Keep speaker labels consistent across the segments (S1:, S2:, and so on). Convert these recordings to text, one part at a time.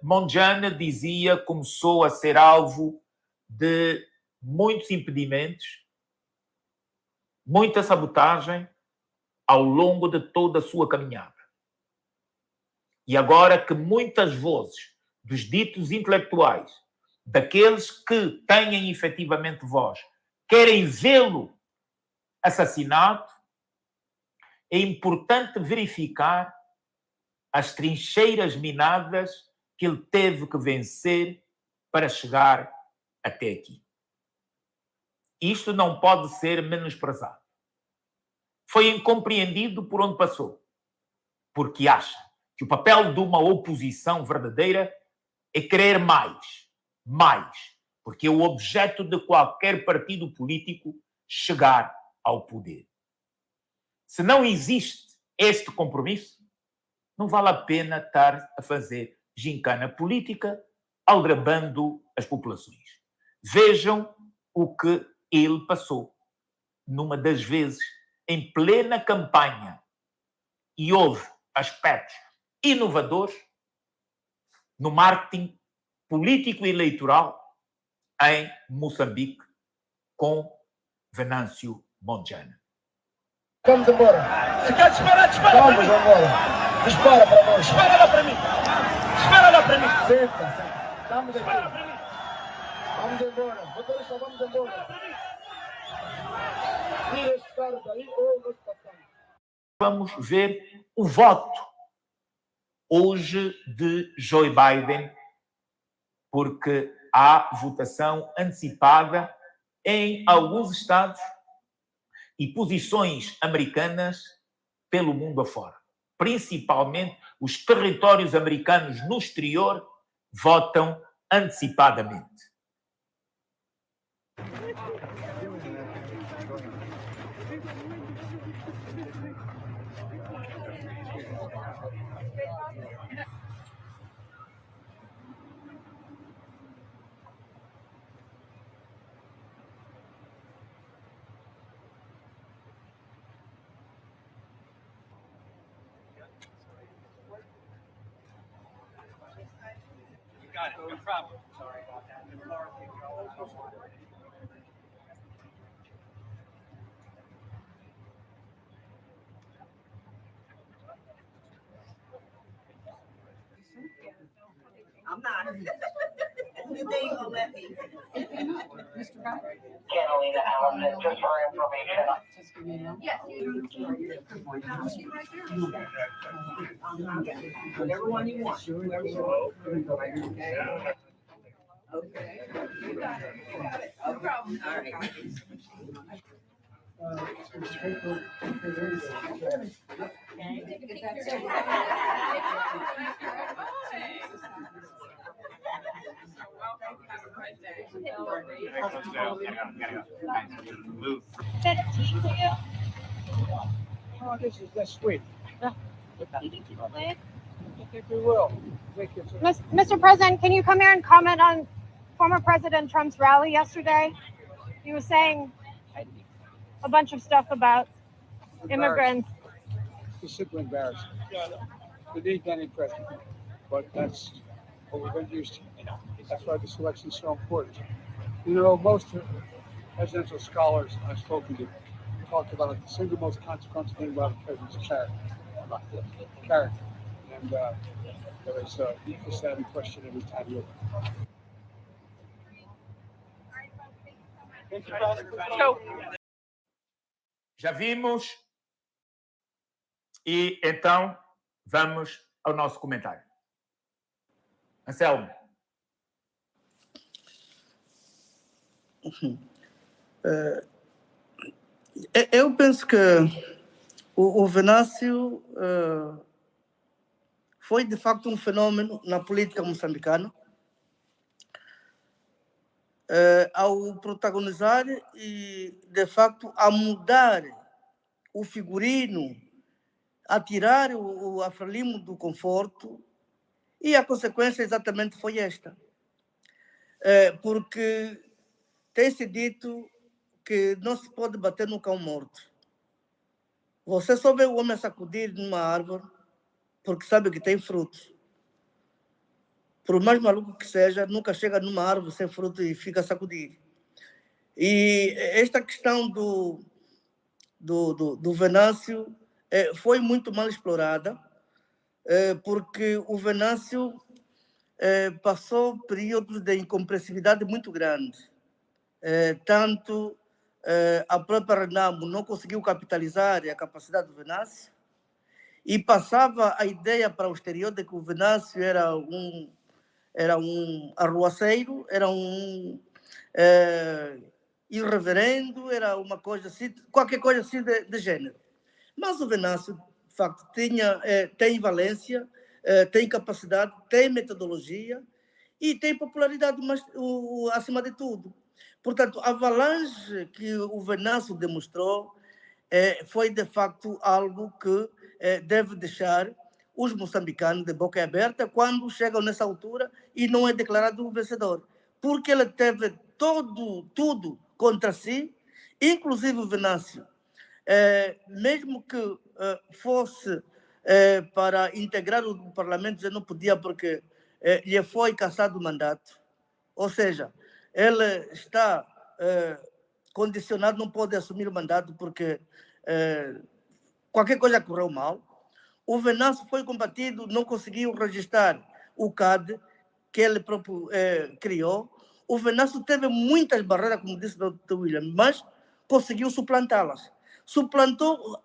S1: Mondlane dizia, começou a ser alvo de muitos impedimentos, muita sabotagem ao longo de toda a sua caminhada. E agora que muitas vozes dos ditos intelectuais, daqueles que têm efetivamente voz, querem vê-lo assassinado, é importante verificar as trincheiras minadas que ele teve que vencer para chegar até aqui. Isto não pode ser menosprezado. Foi incompreendido por onde passou, porque acha que o papel de uma oposição verdadeira é querer mais, porque é o objeto de qualquer partido político chegar ao poder. Se não existe este compromisso, não vale a pena estar a fazer gincana política aldrabando as populações. Vejam o que ele passou numa das vezes em plena campanha e houve aspectos inovadores no marketing político e eleitoral em Moçambique com Venâncio Mondlane.
S2: Vamos embora.
S3: Se quer disparar, dispara.
S2: Vamos embora. Dispara para nós.
S3: Dispara lá para mim. Dispara lá para mim.
S2: Senta. Estamos aqui.
S3: Dispara para mim.
S2: Vamos embora. Motorista, vamos embora. Tira esse cara daí ou nós passamos.
S1: Vamos ver o voto hoje de Joe Biden, porque há votação antecipada em alguns estados e posições americanas pelo mundo afora. Principalmente os territórios americanos no exterior votam antecipadamente.
S3: Got it. No problem. Sorry about that.
S4: I'm not. You think you'll let me?
S5: Catalina Allison, just for information.
S4: Yes. Whatever one you want. Whoever you want. Okay. You got it. You got it. No problem. All right.
S2: Oh, that's sweet.
S6: Yeah.
S2: I think we will.
S6: Mr. President, can you come here and comment on former President Trump's rally yesterday? He was saying a bunch of stuff about immigrants.
S2: It's simply embarrassing. We need any president, but that's what we've been used to. That's why this election is so important. You know, most presidential scholars I've spoken to talked about it. The single most consequential thing about a president's character. And there is a equal standing question every time you look.
S1: Já vimos e então vamos ao nosso comentário. Anselmo.
S7: Eu penso que o Venâncio foi de facto um fenômeno na política moçambicana ao protagonizar e de facto a mudar o figurino, a tirar o Frelimo do conforto, e a consequência exatamente foi esta. Porque tem-se dito que não se pode bater no cão morto. Você só vê o homem sacudir numa árvore porque sabe que tem frutos. por mais maluco que seja, nunca chega numa árvore sem fruto e fica a sacudir. E esta questão do Venâncio foi muito mal explorada, porque o Venâncio passou períodos de incompreensibilidade muito grandes. Tanto a própria Renamo não conseguiu capitalizar a capacidade do Venâncio e passava a ideia para o exterior de que o Venâncio era um arruaceiro, era um irreverendo, era uma coisa assim, qualquer coisa assim de gênero. Mas o Venâncio, de facto, tem valência, tem capacidade, tem metodologia e tem popularidade, mas acima de tudo. Portanto, a avalanche que o Venâncio demonstrou foi, de facto, algo que deve deixar os moçambicanos de boca aberta quando chegam nessa altura e não é declarado o vencedor. Porque ele teve tudo contra si, inclusive o Venâncio. Mesmo que fosse para integrar o parlamento, já não podia porque lhe foi cassado o mandato. Ou seja, ele está condicionado, não pode assumir o mandato porque qualquer coisa correu mal. O Venâncio foi combatido, não conseguiu registrar o CAD que ele próprio criou. O Venâncio teve muitas barreiras, como disse o Dr. William, mas conseguiu suplantá-las. Suplantou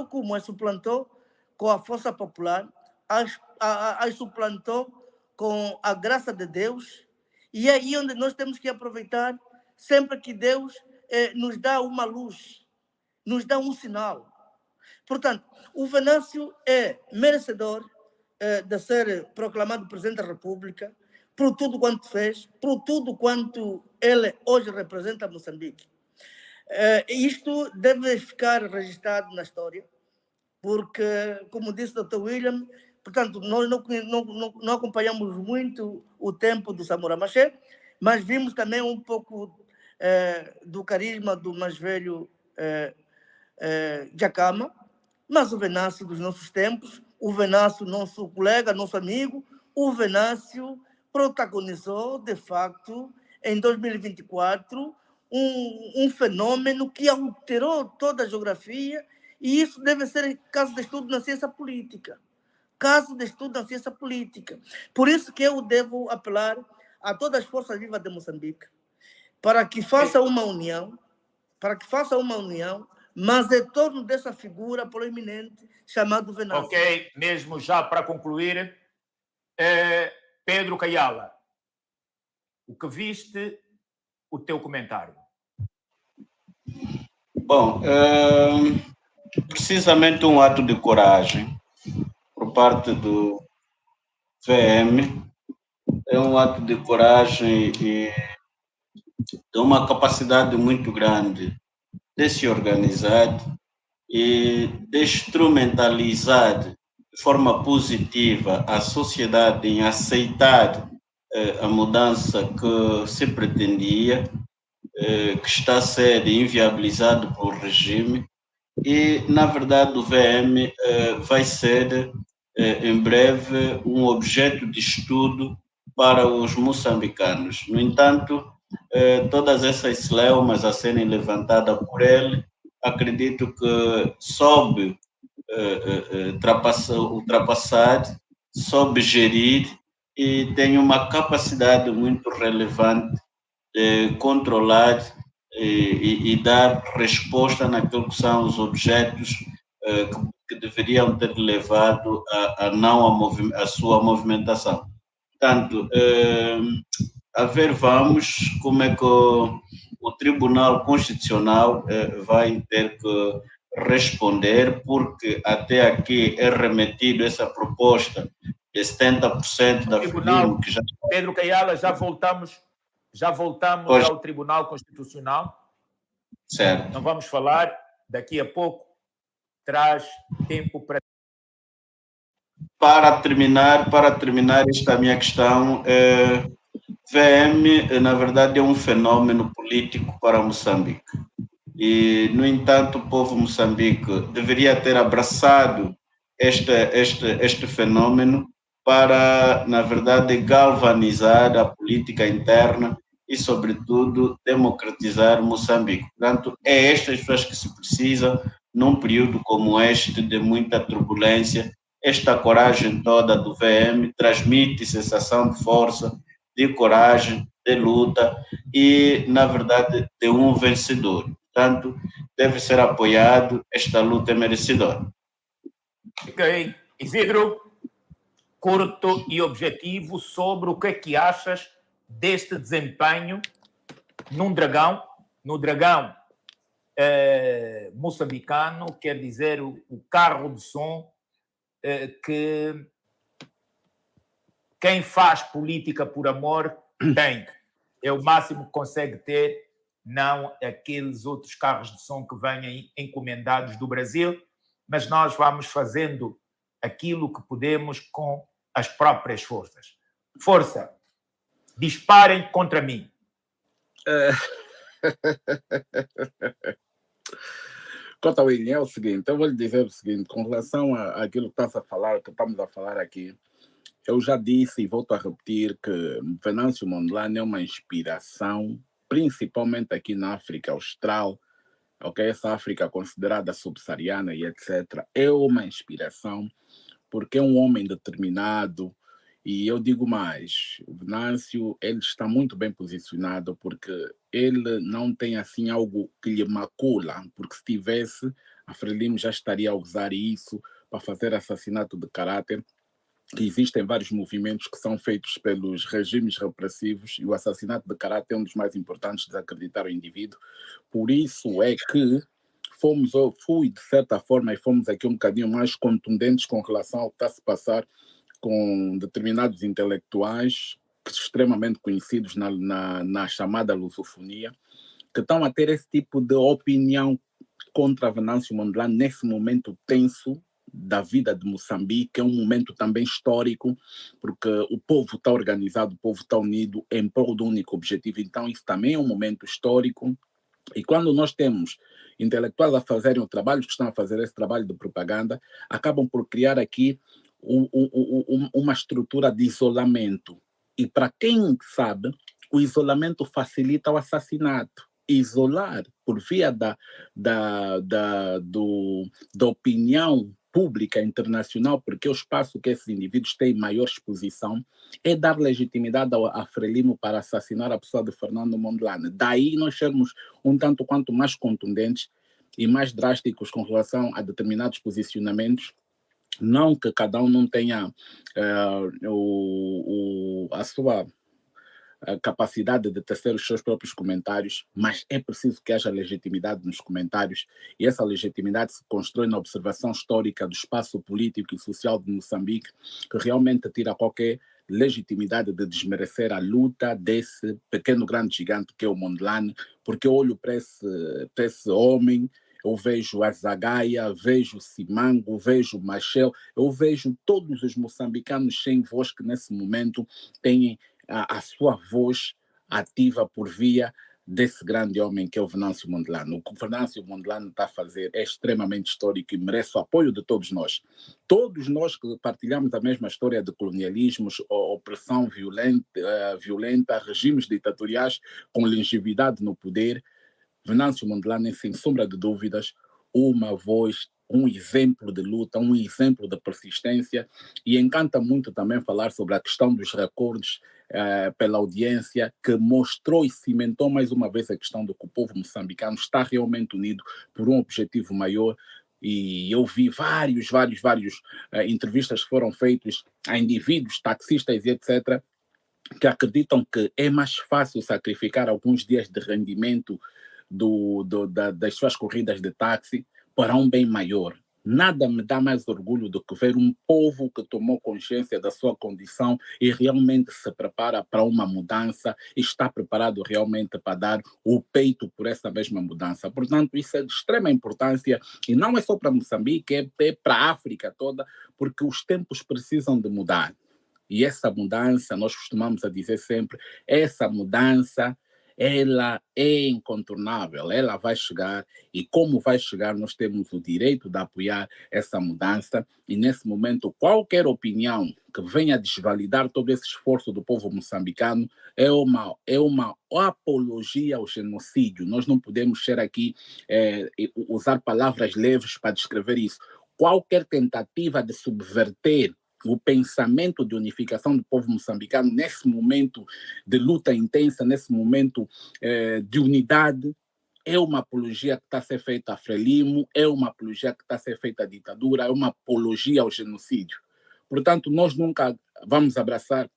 S7: como? As suplantou com a força popular, as suplantou com a graça de Deus, e é aí onde nós temos que aproveitar sempre que Deus nos dá uma luz, nos dá um sinal. Portanto, o Venâncio é merecedor de ser proclamado Presidente da República por tudo quanto fez, por tudo quanto ele hoje representa Moçambique. Isto deve ficar registrado na história, porque, como disse o Dr. William, portanto, nós não acompanhamos muito o tempo do Samora Machel, mas vimos também um pouco do carisma do mais velho Dhlakama, mas o Venâncio dos nossos tempos, o Venâncio, nosso colega, nosso amigo, o Venâncio protagonizou, de facto, em 2024, um fenômeno que alterou toda a geografia, e isso deve ser caso de estudo na ciência política. Caso de estudo na ciência política. Por isso que eu devo apelar a todas as forças vivas de Moçambique para que façam uma união, mas em torno dessa figura proeminente chamada Venâncio.
S1: Ok, mesmo já para concluir, Pedro Kayala, o que viste, o teu comentário?
S8: Bom, precisamente um ato de coragem por parte do VM, é um ato de coragem e de uma capacidade muito grande de se organizar e de instrumentalizar de forma positiva a sociedade em aceitar a mudança que se pretendia, que está a ser inviabilizado pelo regime, e, na verdade, o VM vai ser, em breve, um objeto de estudo para os moçambicanos. No entanto, todas essas celeumas a serem levantadas por ele, acredito que soube ultrapassar, soube gerir e tem uma capacidade muito relevante de controlar e dar resposta naquilo que são os objetos que deveriam ter levado a sua movimentação. Portanto, a ver, vamos como é que o Tribunal Constitucional vai ter que responder, porque até aqui é remetido essa proposta de 70% da Tribunal que já...
S1: Pedro Kayala, já voltamos
S8: Hoje.
S1: ao Tribunal Constitucional.
S8: Certo.
S1: Não vamos falar, daqui a pouco traz tempo para...
S8: Para terminar esta minha questão, VM, na verdade, é um fenômeno político para Moçambique. E, no entanto, o povo Moçambique deveria ter abraçado este fenômeno para, na verdade, galvanizar a política interna e, sobretudo, democratizar Moçambique. Portanto, é estas pessoas que se precisa num período como este, de muita turbulência. Esta coragem toda do VM transmite sensação de força, de coragem, de luta e, na verdade, de um vencedor. Portanto, deve ser apoiado, esta luta é merecedora.
S1: Ok. Isidro, curto e objetivo sobre o que achas deste desempenho no dragão moçambicano, quer dizer, o carro de som que quem faz política por amor tem. É o máximo que consegue ter, não aqueles outros carros de som que vêm encomendados do Brasil, mas nós vamos fazendo aquilo que podemos com as próprias forças. Força, disparem contra mim.
S9: Quanto ao William, é o seguinte, eu vou lhe dizer o seguinte, com relação àquilo que estamos a falar aqui, eu já disse e volto a repetir que Venâncio Mondlane é uma inspiração, principalmente aqui na África Austral, ok? Essa África considerada subsaariana e etc. É uma inspiração, porque é um homem determinado, e eu digo mais, o Venâncio, ele está muito bem posicionado, porque ele não tem assim algo que lhe macula, porque se tivesse, a Frelimo já estaria a usar isso para fazer assassinato de caráter. Existem vários movimentos que são feitos pelos regimes repressivos e o assassinato de caráter é um dos mais importantes de desacreditar o indivíduo. Por isso é que fui de certa forma, e fomos aqui um bocadinho mais contundentes com relação ao que está a se passar com determinados intelectuais extremamente conhecidos na chamada lusofonia, que estão a ter esse tipo de opinião contra Venâncio Mondlane nesse momento tenso da vida de Moçambique. É um momento também histórico, porque o povo está organizado, o povo está unido em prol do único objetivo. Então isso também é um momento histórico. E quando nós temos intelectuais a fazerem o trabalho, que estão a fazer esse trabalho de propaganda, acabam por criar aqui uma estrutura de isolamento. E para quem sabe, o isolamento facilita o assassinato. Isolar por via da opinião pública internacional, porque é o espaço que esses indivíduos têm maior exposição, é dar legitimidade a Frelimo para assassinar a pessoa de Fernando Mondlane. Daí nós sermos um tanto quanto mais contundentes e mais drásticos com relação a determinados posicionamentos. Não que cada um não tenha a sua capacidade de tecer os seus próprios comentários, mas é preciso que haja legitimidade nos comentários, e essa legitimidade se constrói na observação histórica do espaço político e social de Moçambique, que realmente tira qualquer legitimidade de desmerecer a luta desse pequeno grande gigante que é o Mondlane, porque eu olho para esse homem, eu vejo a Zagaia, vejo Simango, vejo Machel, eu vejo todos os moçambicanos sem voz que nesse momento têm a sua voz ativa por via desse grande homem que é o Venâncio Mondlane. O que o Venâncio Mondlane está a fazer é extremamente histórico e merece o apoio de todos nós. Todos nós que partilhamos a mesma história de colonialismos, opressão violenta, regimes ditatoriais com longevidade no poder, Venâncio Mondlane, sem sombra de dúvidas, uma voz, um exemplo de luta, um exemplo de persistência, e encanta muito também falar sobre a questão dos recordes pela audiência, que mostrou e cimentou mais uma vez a questão de que o povo moçambicano está realmente unido por um objetivo maior. E eu vi vários entrevistas que foram feitas a indivíduos, taxistas e etc., que acreditam que é mais fácil sacrificar alguns dias de rendimento das suas corridas de táxi para um bem maior. Nada me dá mais orgulho do que ver um povo que tomou consciência da sua condição e realmente se prepara para uma mudança e está preparado realmente para dar o peito por essa mesma mudança. Portanto, isso é de extrema importância, e não é só para Moçambique, é para a África toda, porque os tempos precisam de mudar. E essa mudança, nós costumamos a dizer sempre, essa mudança, ela é incontornável, ela vai chegar, e como vai chegar, nós temos o direito de apoiar essa mudança, e nesse momento qualquer opinião que venha desvalidar todo esse esforço do povo moçambicano é uma apologia ao genocídio. Nós não podemos ser aqui, usar palavras leves para descrever isso. Qualquer tentativa de subverter o pensamento de unificação do povo moçambicano nesse momento de luta intensa, nesse momento de unidade, é uma apologia que está a ser feita a Frelimo, é uma apologia que está a ser feita à ditadura, é uma apologia ao genocídio. Portanto, nós nunca vamos abraçar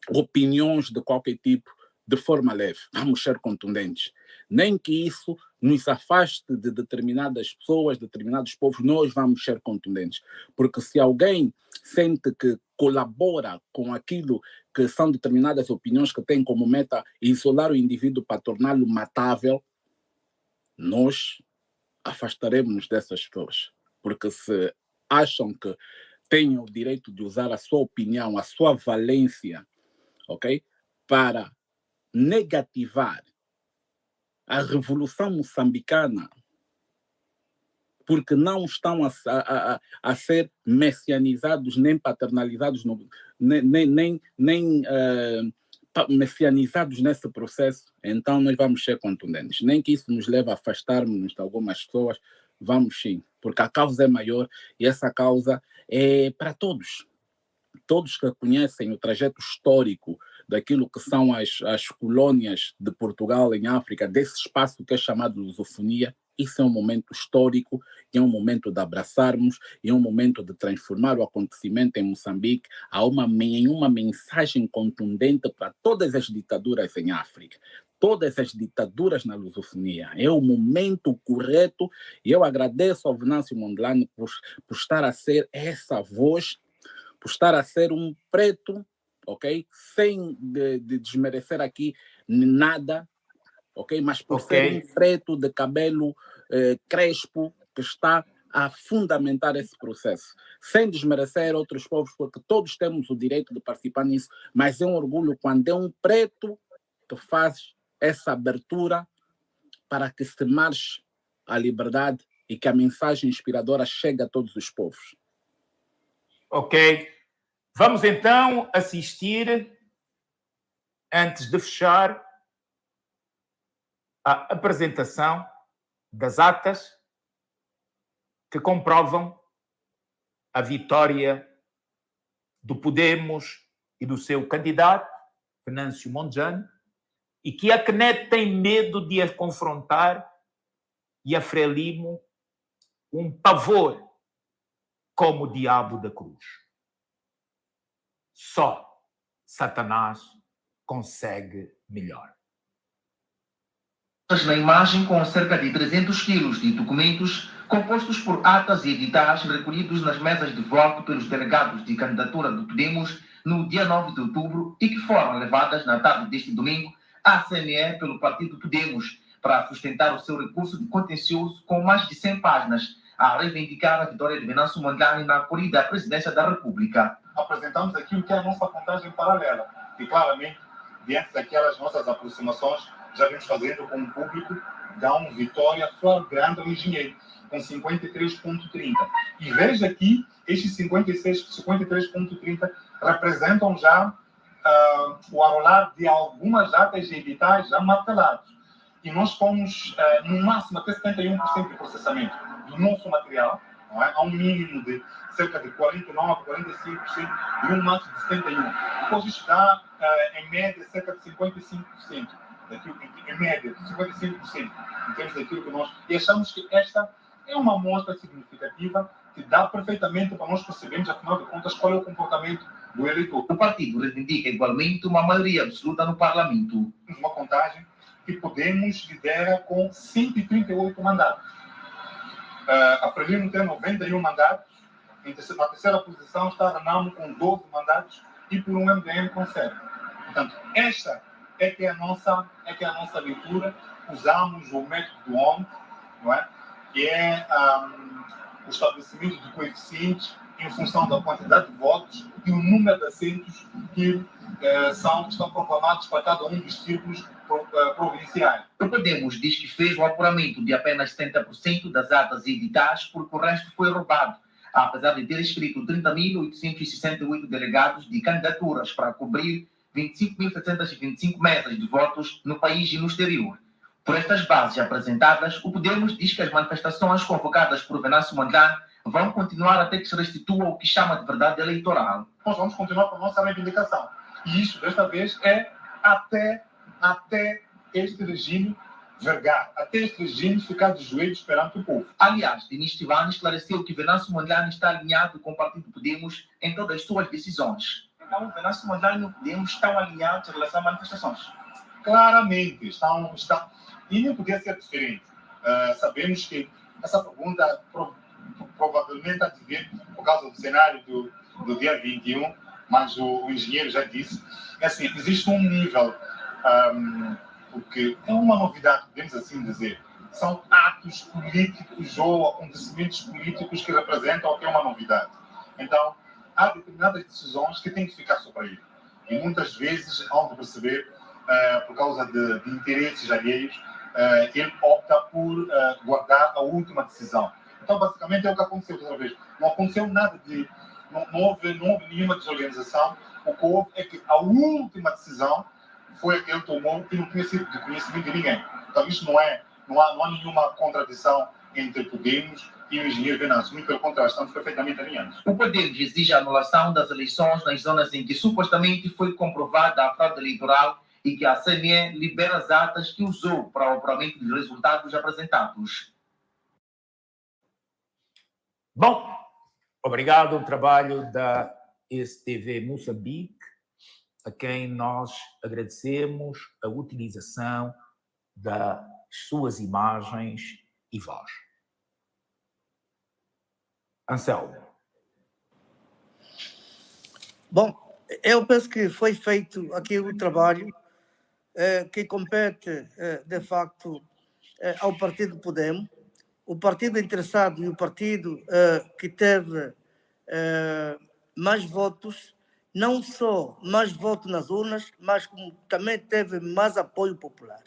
S9: opiniões de qualquer tipo de forma leve. Vamos ser contundentes. Nem que isso nos afaste de determinadas pessoas, determinados povos, nós vamos ser contundentes. Porque se alguém sente que colabora com aquilo que são determinadas opiniões que têm como meta isolar o indivíduo para torná-lo matável, nós afastaremos dessas pessoas. Porque se acham que têm o direito de usar a sua opinião, a sua valência, ok, para negativar a revolução moçambicana, porque não estão a ser messianizados nem paternalizados, nem messianizados nesse processo, então nós vamos ser contundentes. Nem que isso nos leve a afastarmos de algumas pessoas, vamos sim, porque a causa é maior e essa causa é para todos. Todos que conhecem o trajeto histórico daquilo que são as colônias de Portugal em África, desse espaço que é chamado lusofonia, isso é um momento histórico, é um momento de abraçarmos, é um momento de transformar o acontecimento em Moçambique em uma mensagem contundente para todas as ditaduras em África, todas as ditaduras na lusofonia. É o momento correto e eu agradeço ao Venâncio Mondlane por estar a ser essa voz, por estar a ser um preto, ok? Sem de desmerecer aqui nada, ok? Mas por ser um preto de cabelo crespo que está a fundamentar esse processo. Sem desmerecer outros povos, porque todos temos o direito de participar nisso, mas é um orgulho quando é um preto que faz essa abertura para que se marche a liberdade e que a mensagem inspiradora chegue a todos os povos.
S1: Ok. Vamos então assistir, antes de fechar, a apresentação das atas que comprovam a vitória do Podemos e do seu candidato, Venâncio Mondlane, e que a CNED tem medo de a confrontar e a Frelimo um pavor como o diabo da cruz. Só Satanás consegue melhor.
S10: Na imagem, com cerca de 300 quilos de documentos compostos por atas e editais recolhidos nas mesas de voto pelos delegados de candidatura do Podemos no dia 9 de outubro e que foram levadas na tarde deste domingo à CNE pelo partido Podemos para sustentar o seu recurso de contencioso com mais de 100 páginas a reivindicar a vitória de Venâncio Mondlane na corrida à presidência da República.
S11: Apresentamos aquilo que é a nossa contagem paralela e claramente, diante daquelas nossas aproximações, já vimos fazendo com o público, dá uma vitória flagrante ao engenheiro, com 53,30. E veja aqui, estes 53,30 representam já o arrolar de algumas atas e editais já martelados. E nós fomos, no máximo, até 71% de processamento do nosso material, não é? Há um mínimo de cerca de 49%, 45% e um máximo de 71%. Depois isto dá, em média, cerca de 55%. Daquilo que, em média, 55%, em termos daquilo que nós... E achamos que esta é uma amostra significativa que dá perfeitamente para nós percebermos, afinal de contas, qual é o comportamento do eleitor.
S10: O partido reivindica igualmente uma maioria absoluta no parlamento.
S11: Uma contagem que Podemos lidera com 138 mandatos. A Frelimo tem 91 mandatos. Na terceira posição está a Renamo com 12 mandatos e por um MDM com 7. Portanto, esta é que é a nossa leitura. Usamos o método do OMS, não é? Que é o estabelecimento de coeficientes em função da quantidade de votos e o número de assentos que estão proclamados para cada um dos círculos provinciais.
S10: O Podemos diz que fez o apuramento de apenas 70% das atas e editais, porque o resto foi roubado. apesar de ter escrito 30.868 delegados de candidaturas para cobrir 25.725 mesas de votos no país e no exterior. Por estas bases apresentadas, o Podemos diz que as manifestações convocadas por Venâncio Mondlane vão continuar até que se restitua o que chama de verdade eleitoral.
S11: Nós vamos continuar com a nossa reivindicação. E isso, desta vez, é até este regime vergar, até este regime ficar de joelhos perante o povo.
S10: Aliás, Denis Tivani esclareceu que Venâncio Mondlane está alinhado com o Partido Podemos em todas as suas decisões. Então, Venâncio Mondlane e o Podemos estão alinhados em relação a manifestações?
S11: Claramente, estão. E nem podia ser diferente. Sabemos que essa pergunta provavelmente há de vir por causa do cenário do dia 21, mas o engenheiro já disse. É assim, existe um nível, porque é uma novidade, podemos assim dizer. São atos políticos ou acontecimentos políticos que representam o que é uma novidade. Então, há determinadas decisões que têm que ficar sobre ele. E muitas vezes, há de perceber, por causa de interesses alheios, ele opta por guardar a última decisão. Então, basicamente, é o que aconteceu outra vez. Não aconteceu nada de... Não houve nenhuma desorganização. O que houve é que a última decisão foi a que ele tomou e não tinha sido de conhecimento de ninguém. Então, isso não há nenhuma contradição entre Podemos e o engenheiro Venâncio. Muito pelo contrário, estamos perfeitamente alinhados.
S10: O Podemos exige a anulação das eleições nas zonas em que supostamente foi comprovada a fraude eleitoral e que a CNE libera as atas que usou para o apuramento dos resultados apresentados.
S1: Bom, obrigado ao trabalho da STV Moçambique, a quem nós agradecemos a utilização das suas imagens e voz. Anselmo.
S7: Bom, eu penso que foi feito aqui o trabalho que compete, de facto, ao Partido Podemos, o partido interessado e o partido que teve mais votos, não só mais votos nas urnas, mas como também teve mais apoio popular.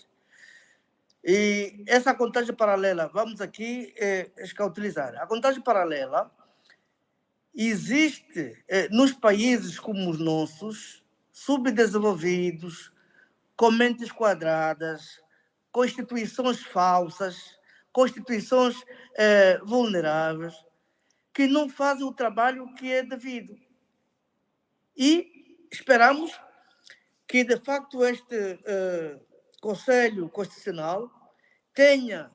S7: E essa contagem paralela, vamos aqui escautelizar. A contagem paralela existe nos países como os nossos, subdesenvolvidos, com mentes quadradas, constituições falsas, constituições vulneráveis, que não fazem o trabalho que é devido. E esperamos que, de facto, este Conselho Constitucional tenha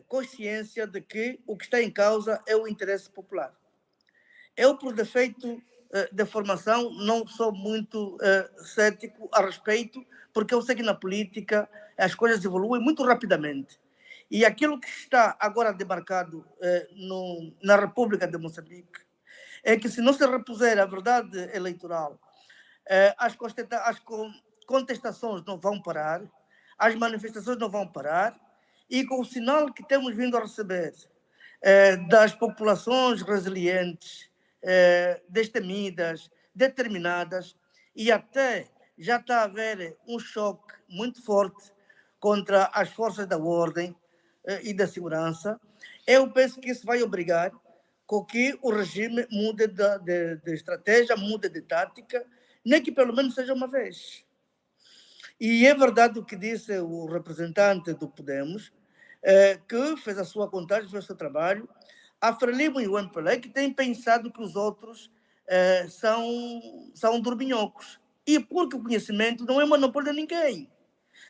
S7: consciência de que o que está em causa é o interesse popular. Eu, por defeito de formação, não sou muito cético a respeito, porque eu sei que na política as coisas evoluem muito rapidamente. E aquilo que está agora demarcado na República de Moçambique é que, se não se repuser a verdade eleitoral, as contestações não vão parar, as manifestações não vão parar, e com o sinal que temos vindo a receber das populações resilientes, destemidas, determinadas, e até já está a haver um choque muito forte contra as forças da ordem e da segurança, eu penso que isso vai obrigar com que o regime mude de estratégia, mude de tática, nem que pelo menos seja uma vez. E é verdade o que disse o representante do Podemos, que fez a sua contagem, fez o seu trabalho, a Frelimo e o MPLA, que têm pensado que os outros são dorminhocos. E porque o conhecimento não é monopólio de ninguém.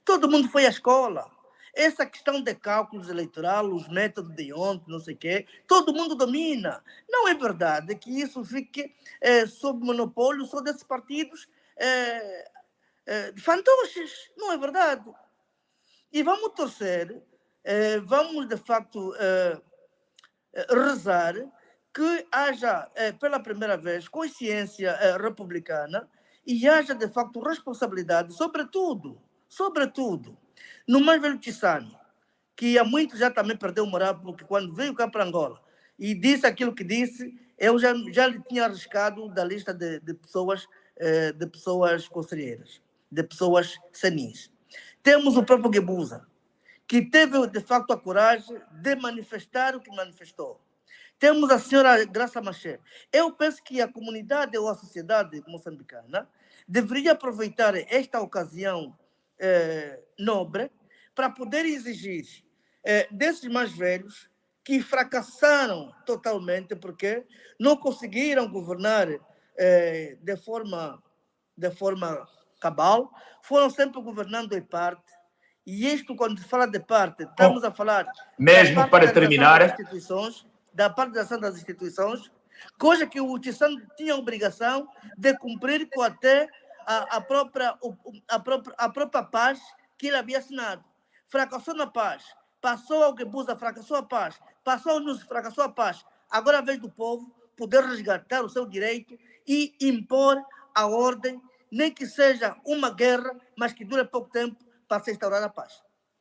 S7: Todo mundo foi à escola. Essa questão de cálculos eleitorais, os métodos de ontem, não sei o quê, todo mundo domina. Não é verdade que isso fique sob monopólio só desses partidos de fantoches. Não é verdade. E vamos torcer, vamos, de facto, rezar que haja, pela primeira vez, consciência republicana e haja, de facto, responsabilidade, sobretudo, no mais velho Chissano, que há muito já também perdeu o moral, porque quando veio cá para Angola e disse aquilo que disse, eu já lhe tinha arriscado da lista de pessoas conselheiras, de pessoas sanis. Temos o próprio Guebuza, que teve, de facto, a coragem de manifestar o que manifestou. temos a senhora Graça Machel. Eu penso que a comunidade ou a sociedade moçambicana deveria aproveitar esta ocasião nobre para poder exigir desses mais velhos que fracassaram totalmente porque não conseguiram governar de forma cabal, foram sempre governando em parte. E isto, quando se fala de parte, estamos a falar
S1: mesmo para terminar,
S7: da partidação das instituições, coisa que o Chissano tinha a obrigação de cumprir com até a própria paz que ele havia assinado. Fracassou na paz, passou ao Guebuza, fracassou a paz, passou ao NUS, fracassou a paz. Agora é a vez do povo poder resgatar o seu direito e impor a ordem, nem que seja uma guerra, mas que dure pouco tempo para se instaurar a paz.